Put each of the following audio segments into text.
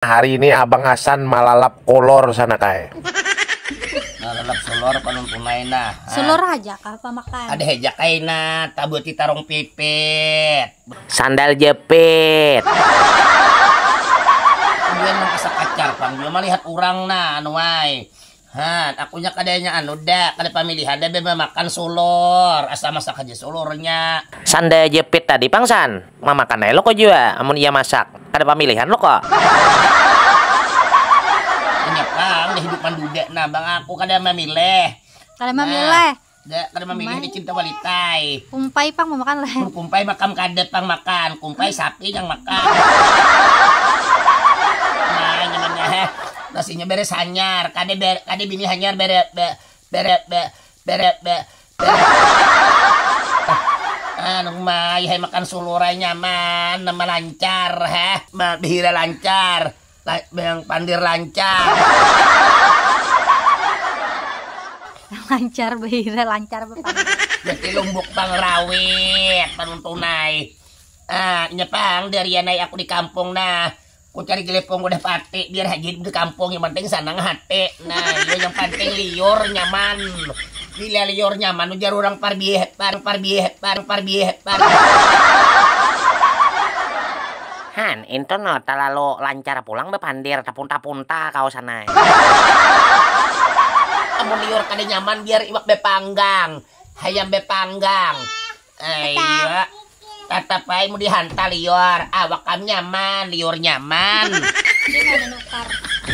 Hari ini Abang Hasan malalap kolor sana kae. Malalap solor panung tunay na. Sulur aja kah pamakan. Ada hejak ay na tabuti tarong pipit. Sandal jepit. Kemudian nang kasakacar pang belum melihat orang na anu ay. Han, akunya kadanya anu da, kada pamilihan da beba makan solor, asa masak aja solornya. Sandal jepit tadi pangsan. Mamakan aja lo kok juga. Amun iya masak. Ada pemilihan lo kok. Nya pang di hidupan duda nah bang aku kada memilih. Kada memilih. Kada memilih di cinta walitai. Kumpai pang mau makan leh. Kumpai makam kada pang makan, kumpai sapi yang makan. Nah, nyamannya nasinya beres hanyar, kade bini hanyar bere. Anu mah hay makan sulurai nyaman, nama lancar, behira lancar, yang pandir lancar. Lancar behira lancar bapak. Jadi lumbuk pang rawit, panuntunay. Nya pang dari anay aku di kampung nah. Ku cari gelepong udah pati biar haji di kampung yang penting sanang hati. Nah, itu yang penting liur nyaman. Bila liur nyaman ujar orang parbieh. Han, itu no terlalu lancar pulang bepandir tapunta-punta kau sana. Kamu liur kada nyaman biar iwak bepanggang. Hayam bepanggang. Ayo. Tatapai mau dihantar liur, awak nyaman, liur nyaman. Gimana nukar?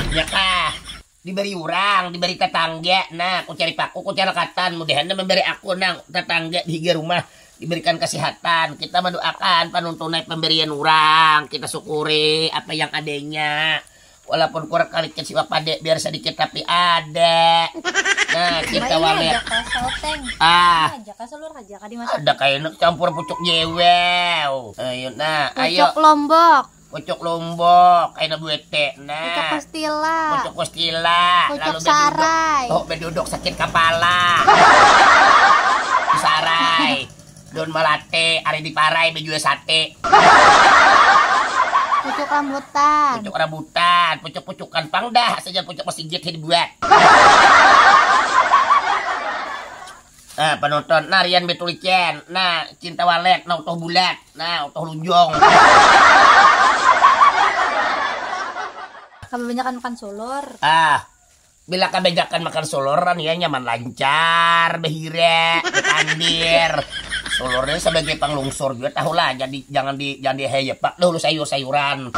Ya kah, diberi orang, diberi tetangga. Nah, aku cari paku, aku cari katan. Mudahan memberi aku nang tetangga di rumah diberikan kesehatan. Kita mendoakan panuntunai pemberian orang. Kita syukuri apa yang adanya. Walaupun kurang kali kecil pada biar sedikit tapi ada. Nah, kita walet. Aja kah seluruh aja kah dimasak. Ada kayak campur pucuk jewew. Ayo, nah, ayo. Pucuk lombok. Pucuk lombok, kayak buete. Nah. Pucuk pastila. Pucuk pastila. Pucuk sarai. Oh, beduduk sakit kepala. Sarai. Don malate, ari diparai bejual sate. Pucuk rambutan. Pucuk rambutan, pucuk-pucukan pangdah saja pucuk masjid dibuat. Nah, penonton, nah Rian betulicen, nah cinta walet, nah utuh bulat, nah utuh lunjong. Kebanyakan makan solor. Bila kebanyakan makan soloran ya nyaman lancar, behire, betandir. Solornya sebagai panglungsur juga tahulah, jadi jangan diheye pak dulu sayur-sayuran.